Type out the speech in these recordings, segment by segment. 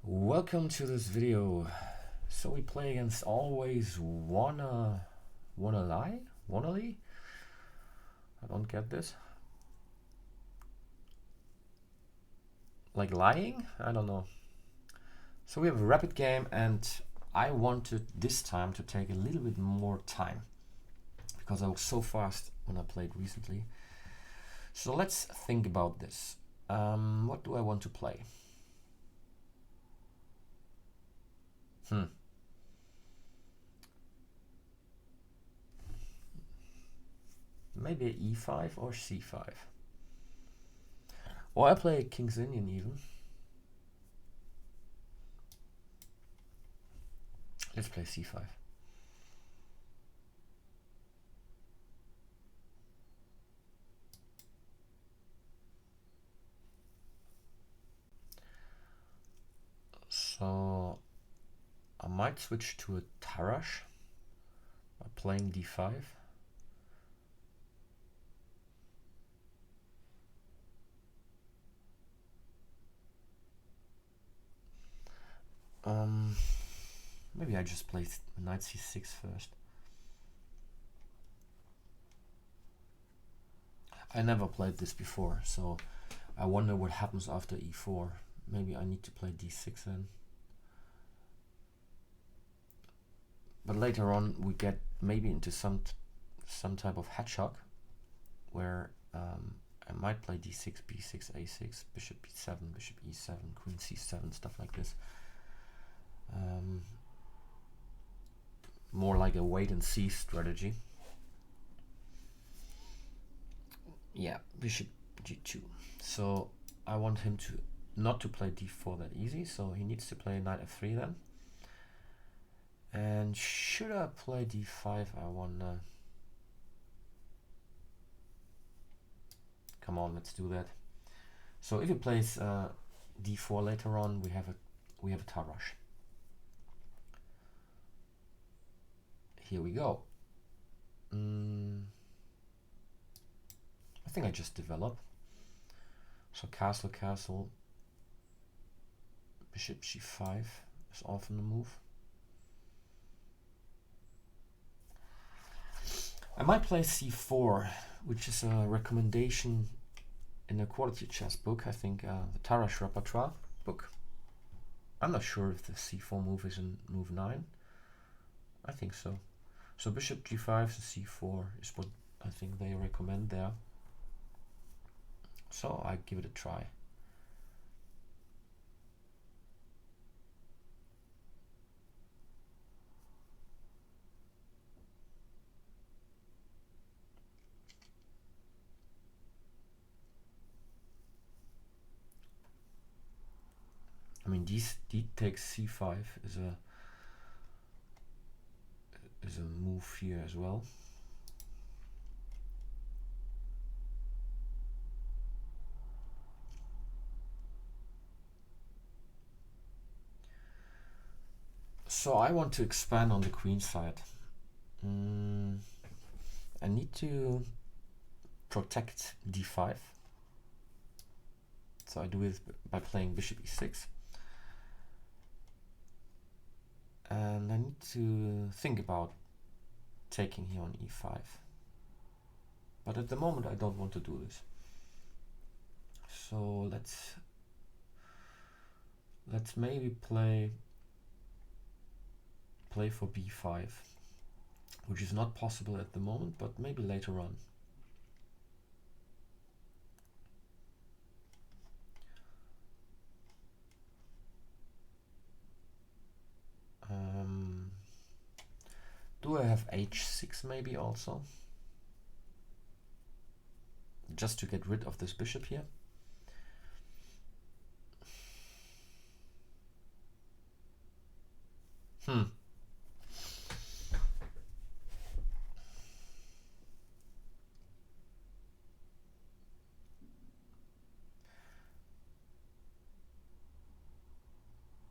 Welcome to this video. So we play against alwayswannaly? I don't get this. Like lying? I don't know. So we have a rapid game and I wanted this time to take a little bit more time because I was so fast when I played recently. So let's think about this. What do I want to play? Maybe e5 or c5. Or I play King's Indian even. Let's play c5. So I might switch to a Tarrasch by playing d5. Maybe I just play knight c6 first. I never played this before, so I wonder what happens after e4. Maybe I need to play d6 then. But later on we get maybe into some type of hedgehog where I might play d6, b6, a6, bishop b7, bishop e7, queen c7, stuff like this. More like a wait and see strategy. Yeah, bishop g2. So I want him to not to play d4 that easy, so he needs to play knight f3 then. And should I play d5? I wanna. Come on, let's do that. So if he plays d4 later on, we have a Tarrasch. Here we go. I think I just develop. So castle, castle, bishop g5 is often the move. I might play c4, which is a recommendation in a quality chess book. I think the Tarrasch repertoire book. I'm not sure if the c4 move is in move 9. I think so. So bishop g5 to c4 is what I think they recommend there. So I give it a try. I mean, d takes c5 is a move here as well. So I want to expand on the queen side. I need to protect d5. So I do it by playing bishop e6. And I need to think about taking here on e5. But at the moment I don't want to do this. So let's maybe play for b5, which is not possible at the moment, but maybe later on. Do I have h6 maybe also? Just to get rid of this bishop here.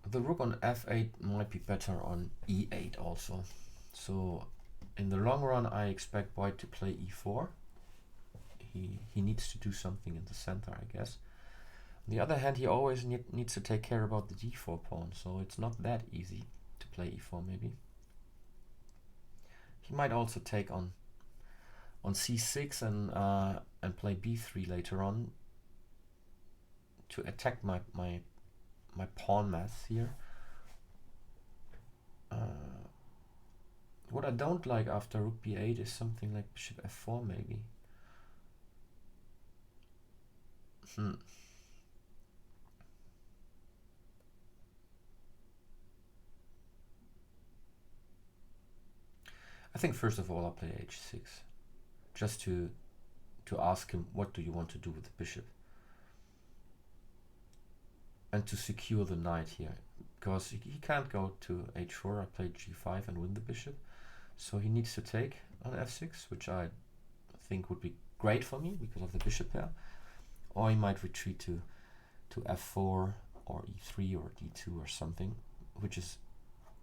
The rook on f8 might be better on e8 also. So in the long run I expect white to play e4. He needs to do something in the center, I guess. On the other hand, he always needs to take care about the d4 pawn, so it's not that easy to play e4 maybe. He might also take on c6 and play b3 later on to attack my pawn mass here. What I don't like after rook b8 is something like bishop f4 maybe. I think first of all I'll play h6, just to ask him what do you want to do with the bishop, and to secure the knight here, because he can't go to h4. I played g5 and win the bishop, so he needs to take on f6, which I think would be great for me because of the bishop pair, or he might retreat to f4 or e3 or d2 or something, which is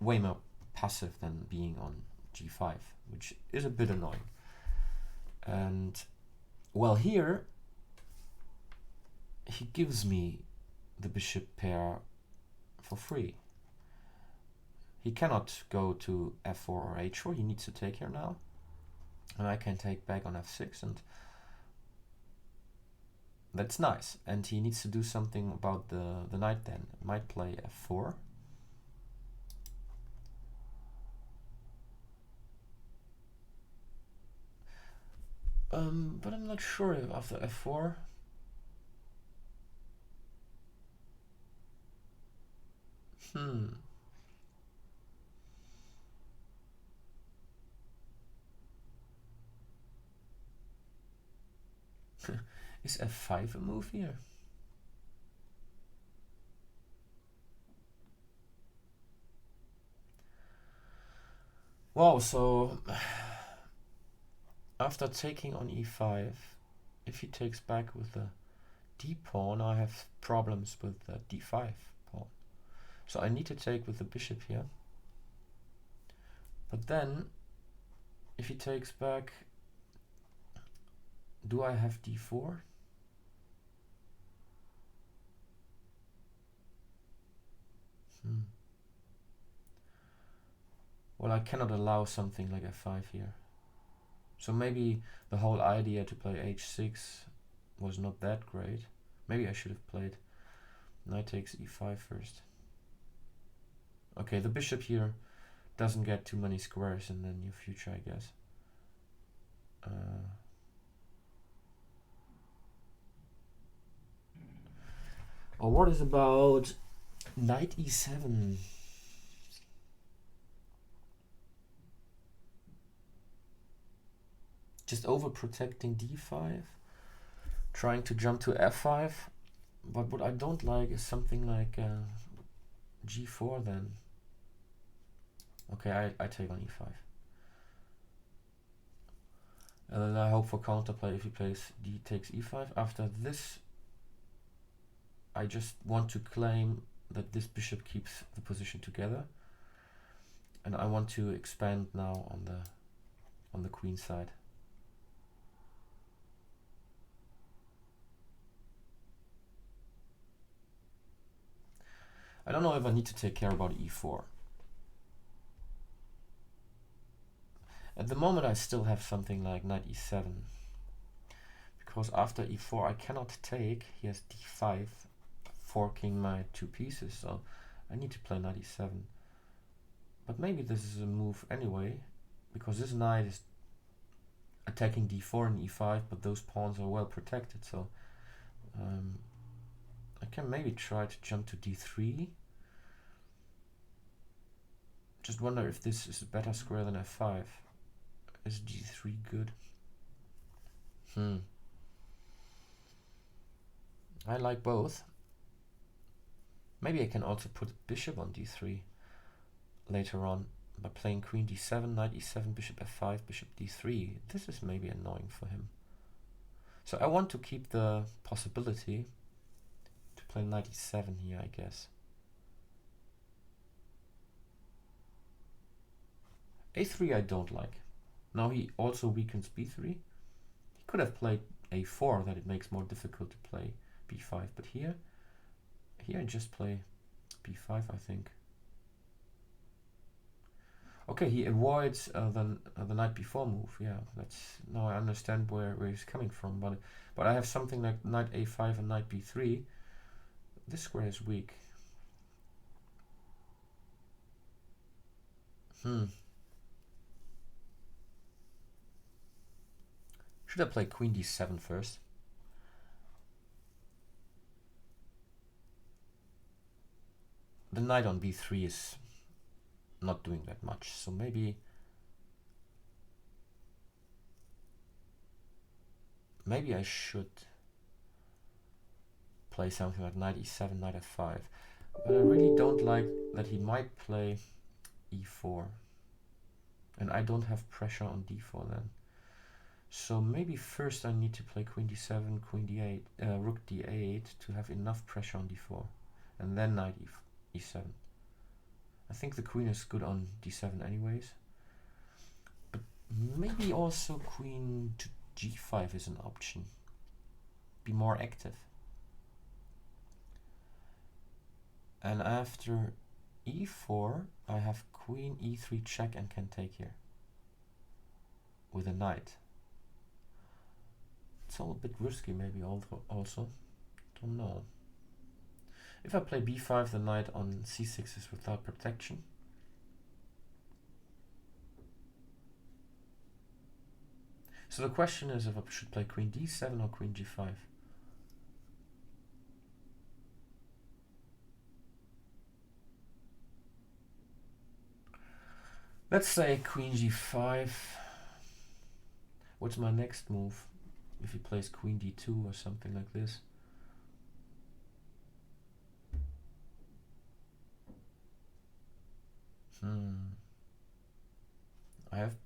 way more passive than being on g5, which is a bit annoying. And well, here he gives me the bishop pair for free. He cannot go to f4 or h4. He needs to take here now, and I can take back on f6, and that's nice. And he needs to do something about the knight then. Might play f4. But I'm not sure if after f4. Is f5 a move here? Wow, so after taking on e5, if he takes back with the d pawn, I have problems with the d5 pawn. So I need to take with the bishop here. But then, if he takes back, do I have d4? Well, I cannot allow something like f5 here. So maybe the whole idea to play h6 was not that great. Maybe I should have played knight takes e5 first. Okay, the bishop here doesn't get too many squares in the near future, I guess. Or what is about knight e7? Just overprotecting d5, trying to jump to f5. But what I don't like is something like g4 then. Okay, I take on e5. And then I hope for counterplay if he plays d takes e5. After this, I just want to claim that this bishop keeps the position together. And I want to expand now on the queen side. I don't know if I need to take care about e4. At the moment I still have something like knight e7, because after e4 I cannot take. He has d5, forking my two pieces, so I need to play knight e7. But maybe this is a move anyway, because this knight is attacking d4 and e5, but those pawns are well protected, so I can maybe try to jump to d3. Just wonder if this is a better square than f5. Is g3 good? I like both. Maybe I can also put bishop on d3 later on by playing queen d7, knight e7, bishop f5, bishop d3. This is maybe annoying for him. So I want to keep the possibility to play knight e7 here, I guess. a3 I don't like. Now he also weakens b3. He could have played a4, that it makes more difficult to play b5, but here Here I just play b5, I think. Okay, he avoids the knight before move. Yeah, that's now I understand where he's coming from. But I have something like knight a5 and knight b3. This square is weak. Should I play queen d7 first? The knight on b3 is not doing that much, so maybe I should play something like knight e7, knight f5. But I really don't like that he might play e4. And I don't have pressure on d4 then. So maybe first I need to play queen d7, queen d8, rook d8 to have enough pressure on d4. And then knight e7. I think the queen is good on d7 anyways. But maybe also queen to g5 is an option. Be more active. And after e4, I have queen e3 check and can take here with a knight. It's all a bit risky maybe also. Don't know. If I play b5, the knight on c6 is without protection. So the question is if I should play queen d7 or queen g5. Let's say queen g5. What's my next move? If he plays queen d2 or something like this. I have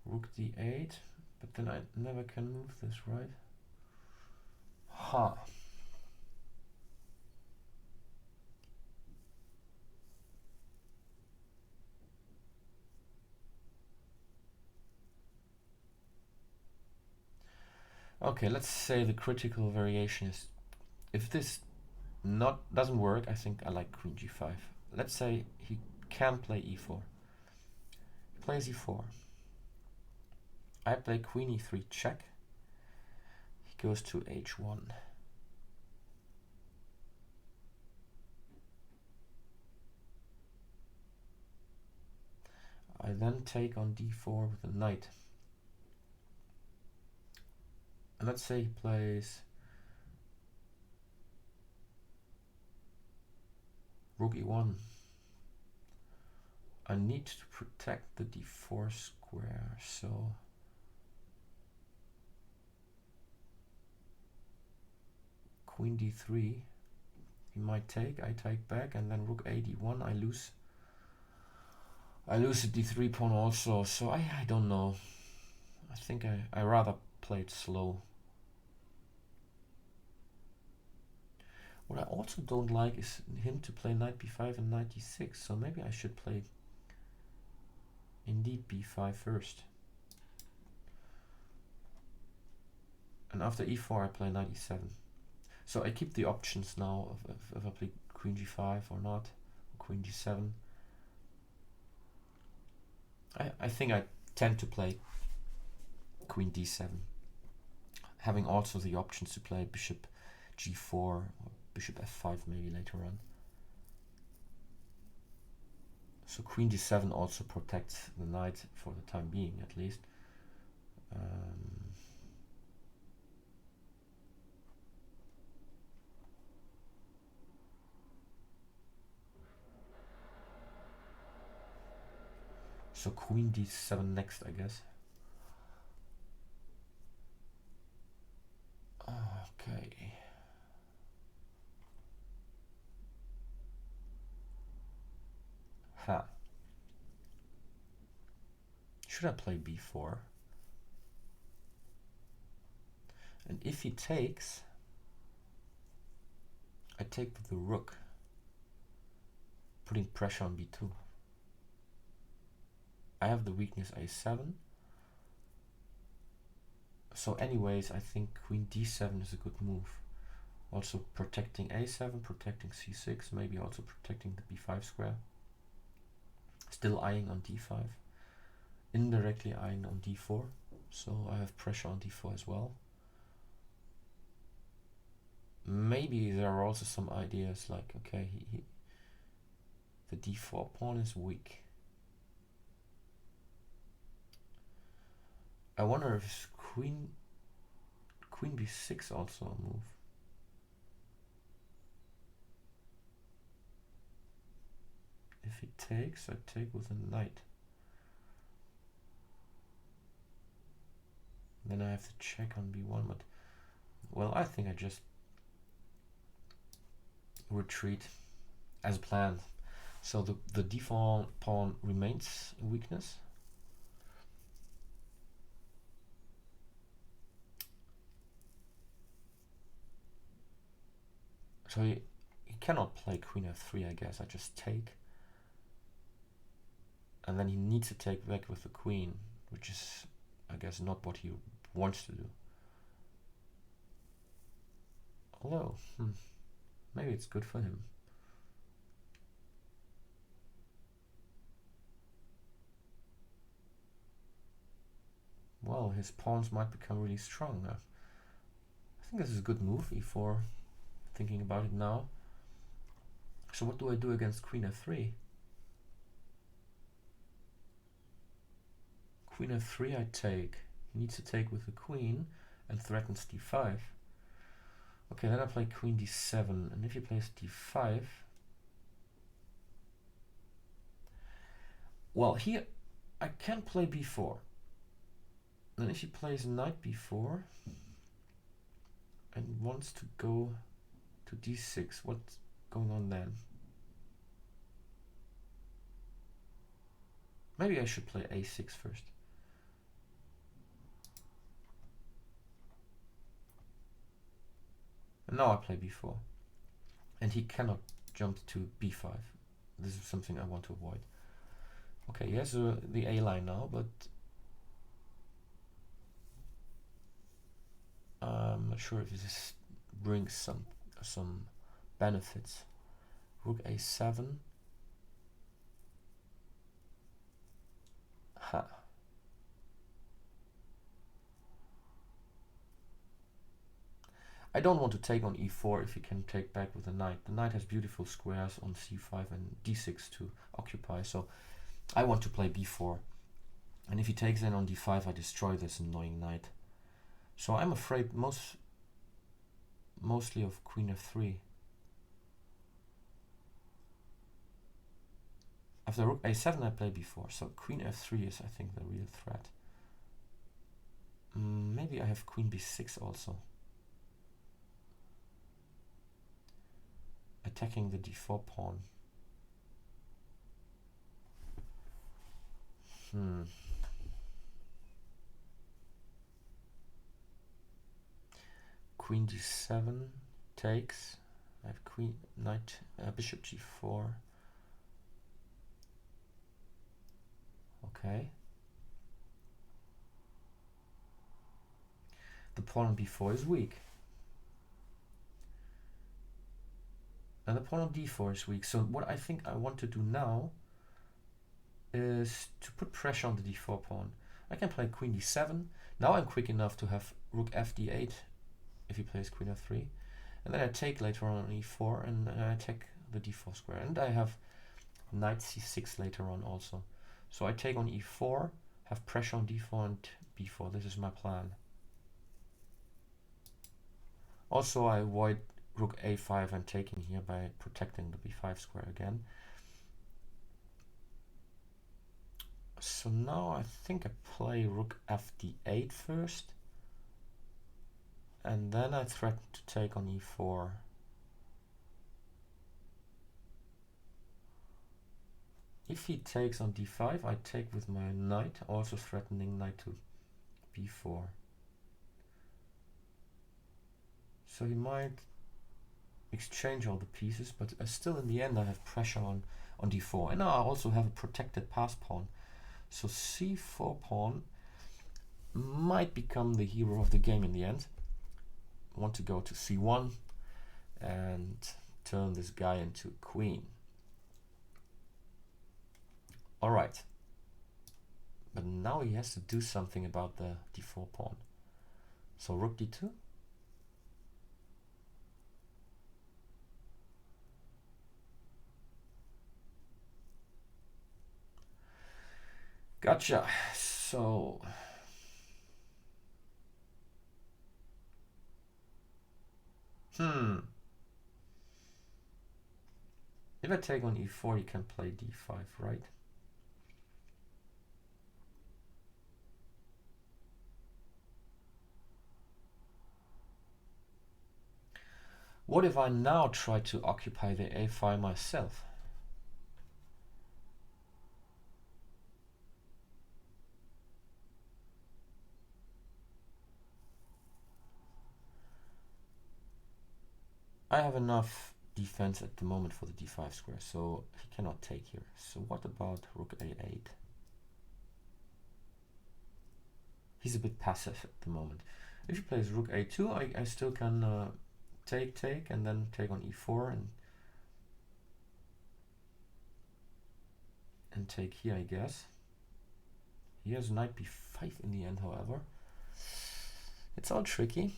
rook d8, but then I never can move this, right? Ha. Okay, let's say the critical variation is, if this doesn't work, I think I like queen g5. Let's say he can play e4. He plays e4. I play queen e3 check. He goes to h1. I then take on d4 with a knight. And let's say he plays rook e1. I need to protect the d4 square, so queen d3. He might take, I take back, and then rook a d1. I lose the d3 pawn also, so I don't know. I think I rather play it slow. What I also don't like is him to play knight b5 and knight d6, so maybe I should play indeed b5 first. And after e4 I play knight e7. So I keep the options now if I play queen g5 or not, or queen g7. I think I tend to play queen d7, having also the options to play bishop g4 or bishop f5 maybe later on. So queen d7 also protects the knight for the time being, at least. So queen d7 next, I guess. Okay. Ha. Should I play b4? And if he takes, I take with the rook, putting pressure on b2. I have the weakness a7, So anyways, I think queen d7 is a good move. Also protecting a7, protecting c6, maybe also protecting the b5 square. Still eyeing on d5. Indirectly eyeing on d4. So I have pressure on d4 as well. Maybe there are also some ideas like, okay, the d4 pawn is weak. I wonder if queen b6 also a move. If he takes, I take with a knight. Then I have to check on b1, but well, I think I just retreat as planned. So the d4 pawn remains a weakness. So he cannot play queen f3, I guess. I just take. And then he needs to take back with the queen, which is, I guess, not what he wants to do. Although, maybe it's good for him. Well, his pawns might become really strong. I think this is a good move, e4, thinking about it now. So what do I do against queen f3? Queen f3 I take. He needs to take with the queen and threatens d5. Okay, then I play queen d7, and if he plays d5, well, here I can play b4. And if he plays knight b4 and wants to go to d6, what's going on then? Maybe I should play a6 first. And now I play b4. And he cannot jump to b5. This is something I want to avoid. Okay, he has the A line now, but I'm not sure if this brings some benefits. Rook a7. Ha. I don't want to take on e4 if he can take back with the knight. The knight has beautiful squares on c5 and d6 to occupy, so I want to play b4. And if he takes in on d5, I destroy this annoying knight. So I'm afraid mostly of queen f3. After rook a7 I play b4, so queen f3 is, I think, the real threat. Maybe I have queen b6 also. Attacking the d4 pawn. Queen d7 takes. I have queen, knight, bishop g4. Okay. The pawn on b4 is weak. And the pawn on d4 is weak. So what I think I want to do now is to put pressure on the d4 pawn. I can play queen d7. Now I'm quick enough to have rook fd8 if he plays queen f3. And then I take later on e4 and I attack the d4 square. And I have knight c6 later on also. So I take on e4, have pressure on d4 and b4. This is my plan. Also I avoid rook a5 and taking here by protecting the b5 square again. So now I think I play rook fd8 first. And then I threaten to take on e4. If he takes on d5, I take with my knight, also threatening knight to b4. So he might exchange all the pieces, but still in the end I have pressure on d4. And now I also have a protected pass pawn. So c4 pawn might become the hero of the game in the end. I want to go to c1 and turn this guy into queen. Alright. But now he has to do something about the d4 pawn. So rook d2. Gotcha. So if I take on e4, you can play d5, right? What if I now try to occupy the a file myself? I have enough defense at the moment for the d5 square, so he cannot take here. So what about rook a8? He's a bit passive at the moment. If he plays rook a2, I still can take, and then take on e4 and take here, I guess. He has knight b5 in the end, however. It's all tricky.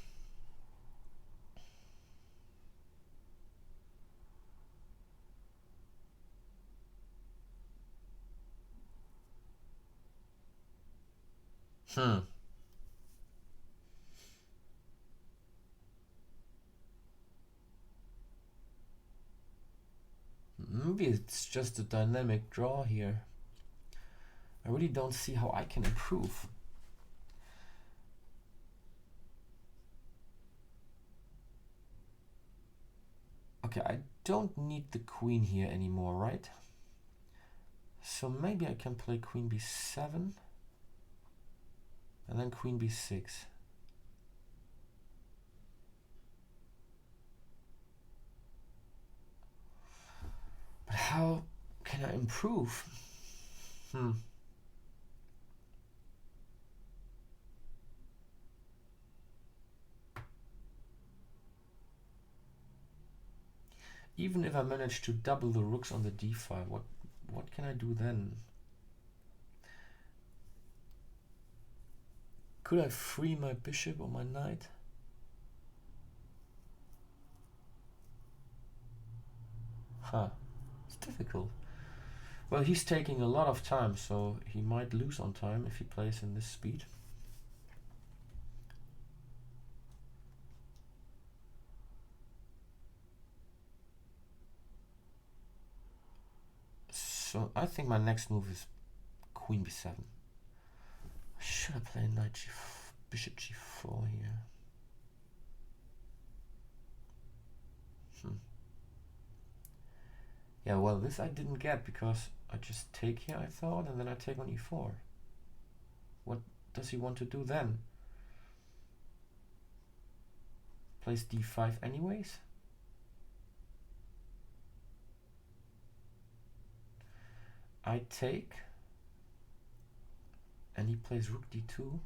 Maybe it's just a dynamic draw here. I really don't see how I can improve. Okay, I don't need the queen here anymore, right? So maybe I can play queen b7 and then queen b6. But how can I improve? Even if I manage to double the rooks on the d file, what can I do then? Could I free my bishop or my knight? It's difficult. Well, he's taking a lot of time, so he might lose on time if he plays in this speed. So I think my next move is queen b7. Should I play knight bishop g4 here? Yeah, well, this I didn't get because I just take here, I thought, and then I take on e4. What does he want to do then? Plays d5 anyways? I take, and he plays rook d2.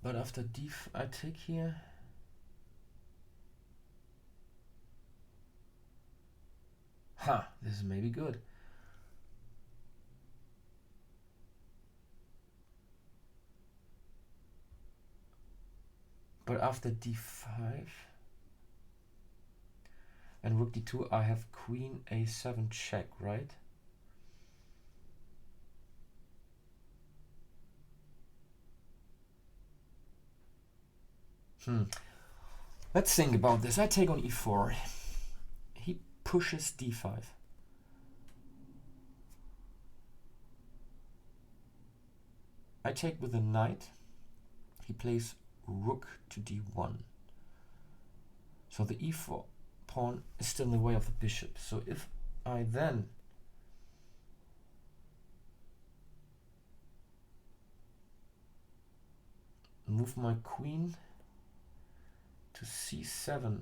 But after I take here. This is maybe good. But after d5 and rook d2, I have queen a7 check, right? Let's think about this. I take on e4. He pushes d5. I take with the knight. He plays rook to d1. So the e4 pawn is still in the way of the bishop. So if I then move my queen to c7,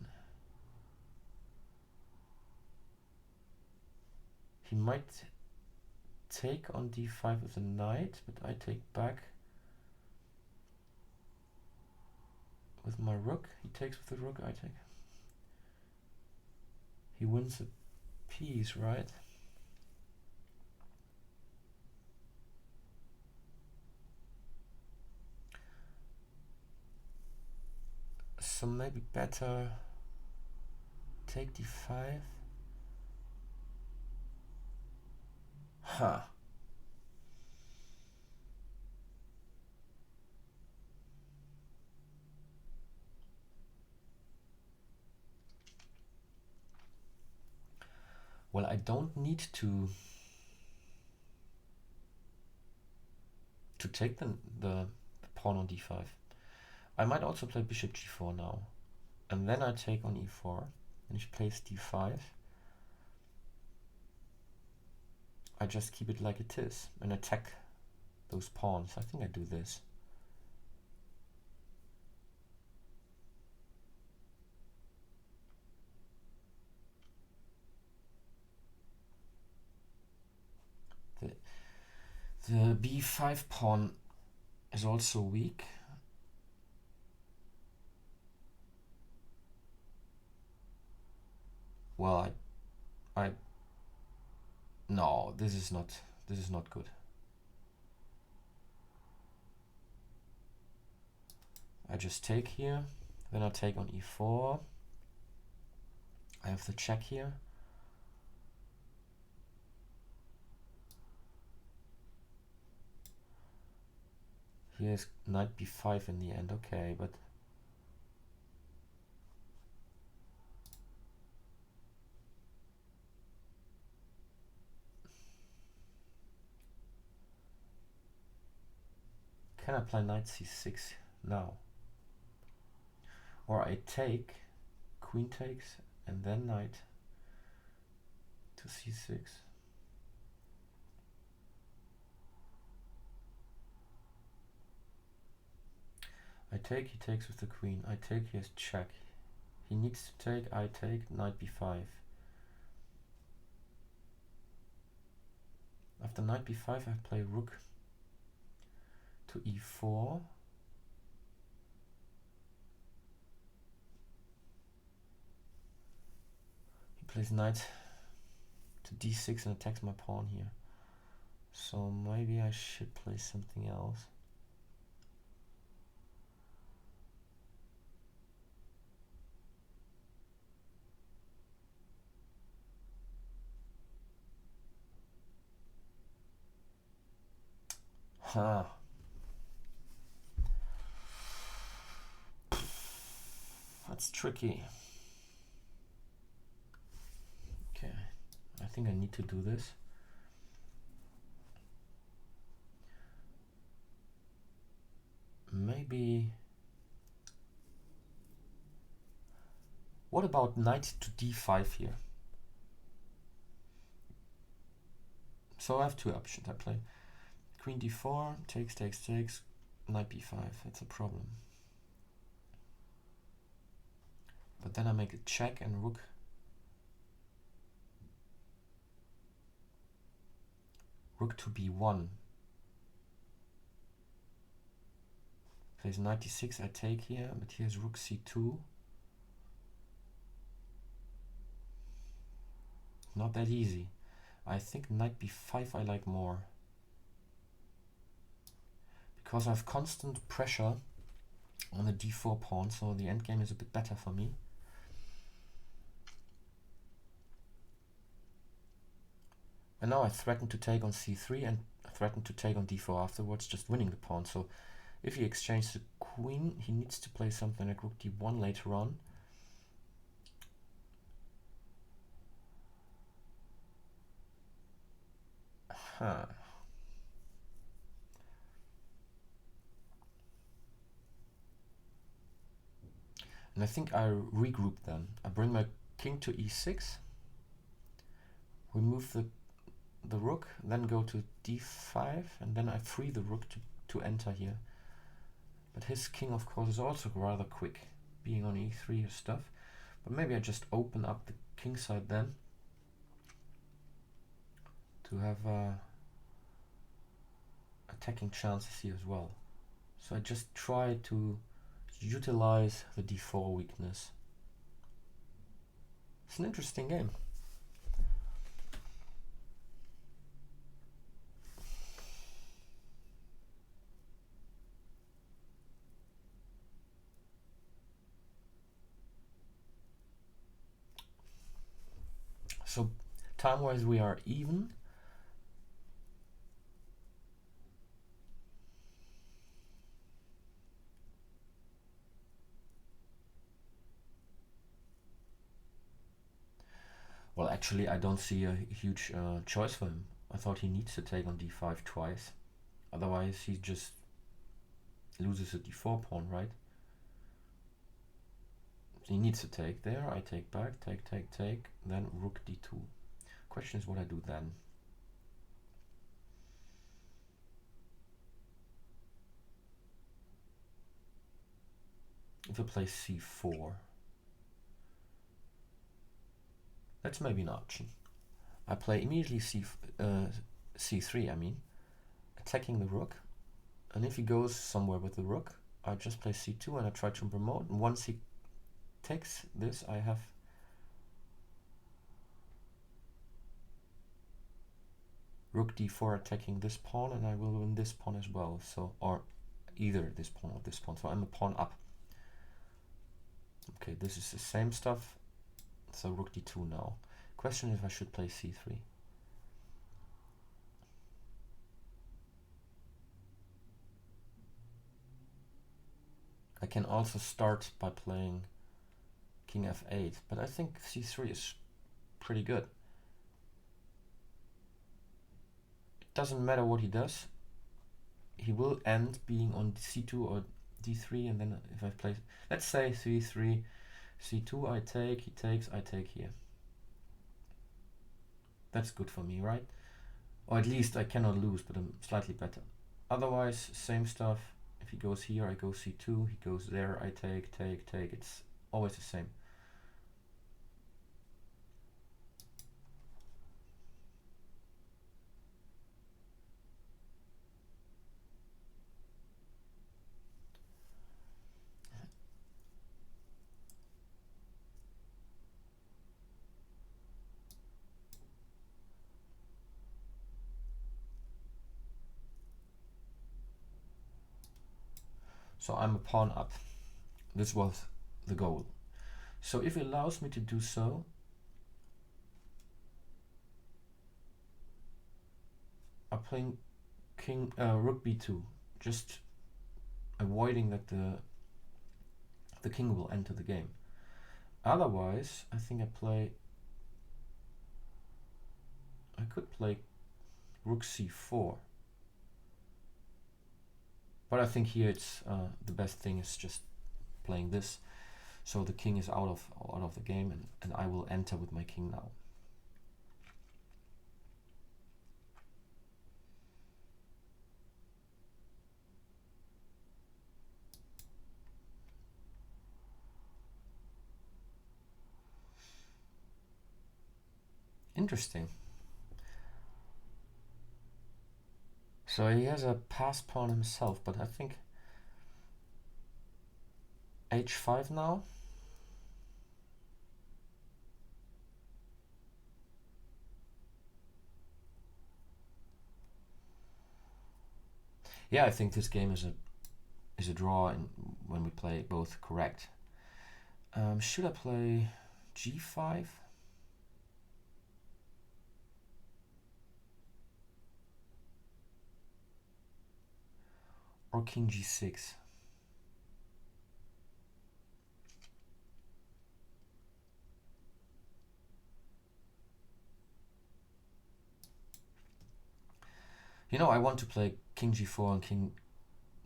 He might take on d5 with a knight, but I take back with my rook. He takes with the rook, I take. He wins a piece, right? So maybe better take d5. Huh. Well, I don't need to take the pawn on d5. I might also play bishop g4 now. And then I take on e4. And he plays d5. I just keep it like it is and attack those pawns. I think I do this. The b5 pawn is also weak. Well, no, this is not good. I just take here, then I take on e4. I have the check here. Here's knight b5 in the end, okay, but can I play knight c6 now? Or I take, queen takes, and then knight to c6. I take, he takes with the queen. I take, he has check. He needs to take, I take, knight b5. After knight b5 I play rook to e4. He plays knight to d6 and attacks my pawn here. So maybe I should play something else. Huh. That's tricky. Okay, I think I need to do this. Maybe. What about knight to d5 here? So I have two options. I play queen d4, takes, takes, takes, knight b5. That's a problem. But then I make a check and rook. Rook to b1. Plays knight d6, I take here, but here's rook c2. Not that easy. I think knight b5 I like more. Because I have constant pressure on the d4 pawn, so the endgame is a bit better for me. And now I threaten to take on c3 and threaten to take on d4 afterwards, just winning the pawn. So if he exchanges the queen, he needs to play something like rook d1 later on. Huh. And I think I regroup then. I bring my king to e6, remove the rook, then go to d5, and then I free the rook to enter here. But his king, of course, is also rather quick, being on e3 or stuff. But maybe I just open up the king side then. to have attacking chances here as well. So I just try to utilize the d4 weakness. It's an interesting game. So time-wise we are even. Well, actually I don't see a huge choice for him. I thought he needs to take on d5 twice. Otherwise he just loses a d4 pawn, right? He needs to take there. I take back, take, then rook d2. Question is what I do then. If I play c4, that's maybe an option. I play immediately c3, I mean, attacking the rook. And if he goes somewhere with the rook, I just play c2 and I try to promote. And once he takes this, I have rook d4 attacking this pawn, and I will win this pawn as well. So, or either this pawn or this pawn. So I'm a pawn up. Okay, this is the same stuff. So rook d2 now. Question if I should play c3. I can also start by playing king f8, but I think c3 is pretty good. It doesn't matter what he does. He will end being on c2 or d3, and then if I play, let's say c3, c2, I take, he takes, I take here. That's good for me, right? Or at least I cannot lose, but I'm slightly better. Otherwise, same stuff. If he goes here, I go c2, he goes there, I take. It's always the same. So I'm a pawn up. This was the goal. So if it allows me to do so, I'm playing rook b2, just avoiding that the king will enter the game. Otherwise, I think I could play rook c4. But I think here it's the best thing is just playing this. So the king is out of the game, and I will enter with my king now. Interesting. So he has a pass pawn himself, but I think h5 now. Yeah, I think this game is a draw when we play both correct. Should I play g5? Or king g6? You know, I want to play king g4 and king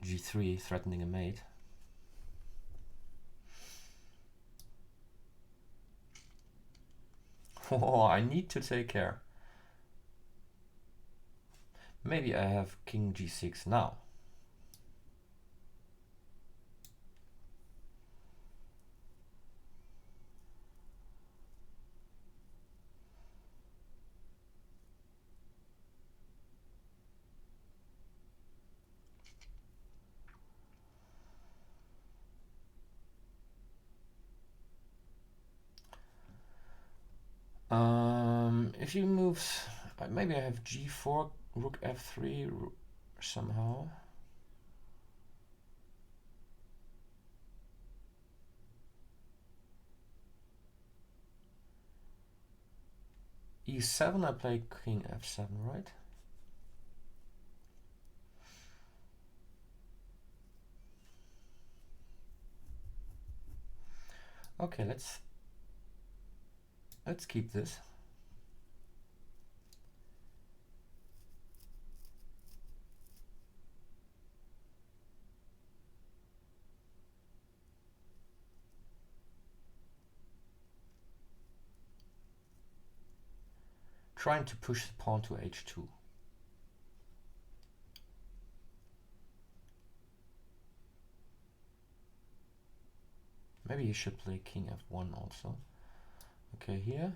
g3, threatening a mate. Oh, I need to take care. Maybe I have king g6 now. If he moves, maybe I have g4, rook f3 somehow. e7, I play king f7, right? Okay, let's keep this. Trying to push the pawn to h2. Maybe you should play king f1 also. Okay, here.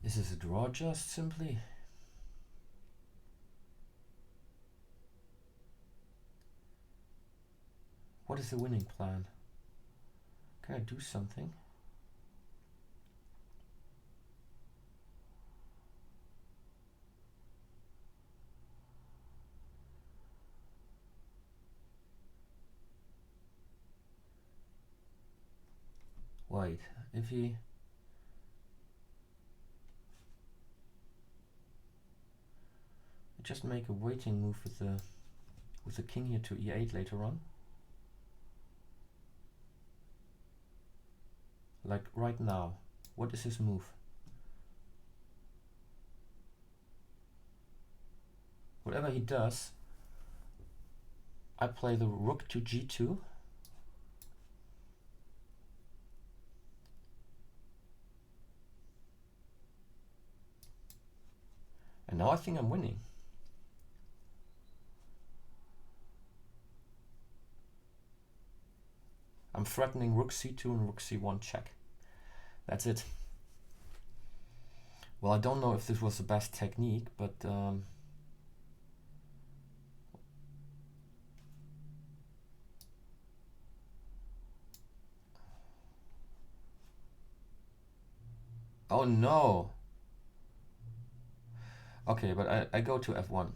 Is this a draw just simply? What is the winning plan? Can I do something? Wait, if he... just make a waiting move with the king here to e8 later on. Like right now. What is his move? Whatever he does, I play the rook to g2. And now I think I'm winning. I'm threatening rook c2 and rook c1 check. That's it. Well, I don't know if this was the best technique, but oh no. Okay, but I go to f1.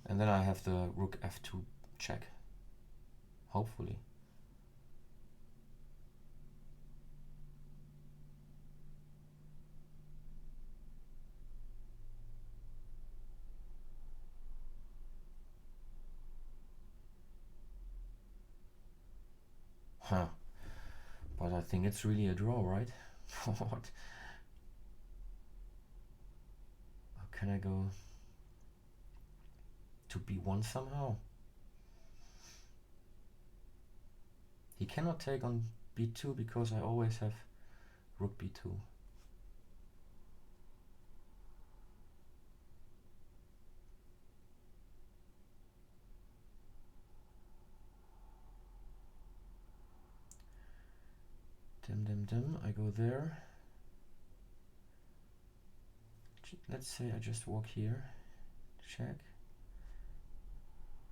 And then I have the rook f2 check. Hopefully. Huh. But I think it's really a draw, right? What? How can I go to b1 somehow? He cannot take on b2 because I always have rook b2. I go there. Let's say I just walk here. Check.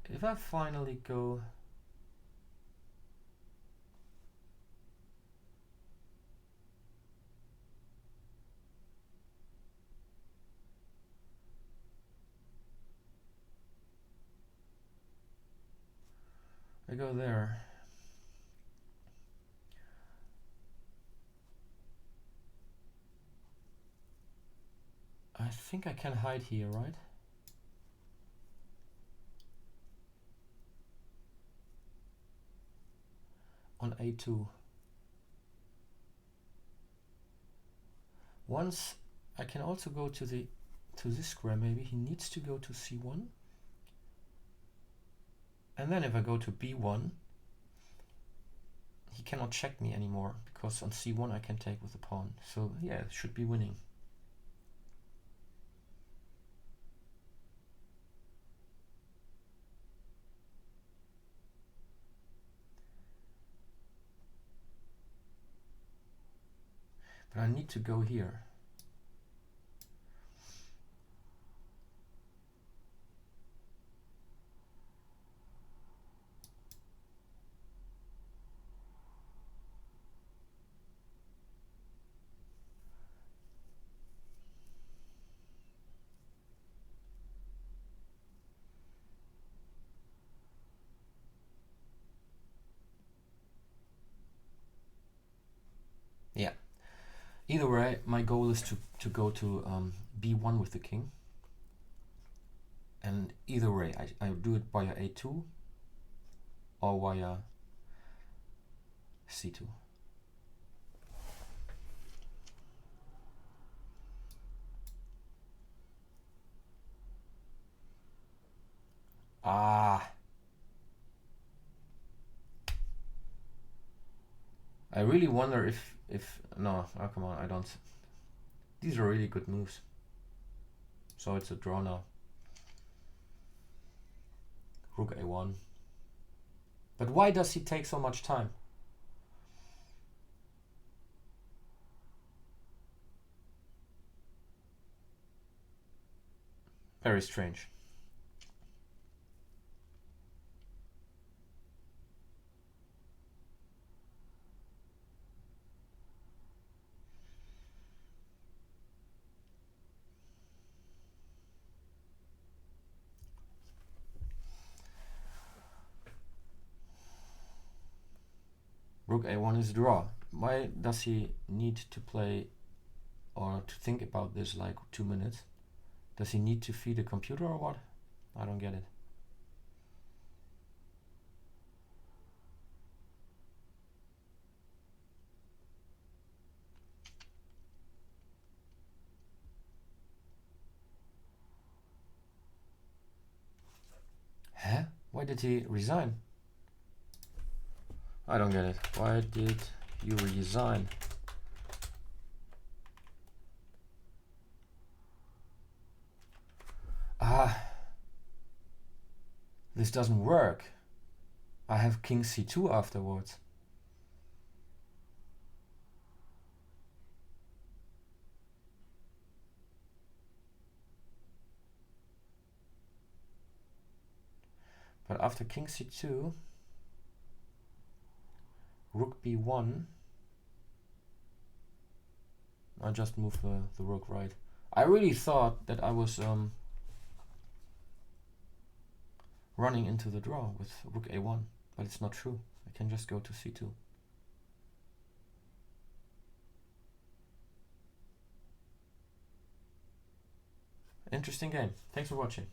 If I finally go... I go there. I think I can hide here, right? On a2. Once I can also go to this square. Maybe he needs to go to c1, and then if I go to b1, he cannot check me anymore, because on c1 I can take with the pawn. So yeah, it should be winning. But I need to go here. Yeah. Either way, my goal is to go to b1 with the king. And either way, I do it via a2 or via c2. Ah. I really wonder if no, oh, come on, I don't. These are really good moves. So it's a draw now. Rook a1. But why does he take so much time? Very strange. Rook a1 is a draw. Why does he need to play or to think about this like 2 minutes? Does he need to feed a computer or what? I don't get it. Huh? Why did he resign? I don't get it. Why did you resign? This doesn't work. I have king c2 afterwards. But after king c2, rook b1, I just move the rook right. I really thought that I was running into the draw with rook a1, but it's not true. I can just go to c2. Interesting game. Thanks for watching.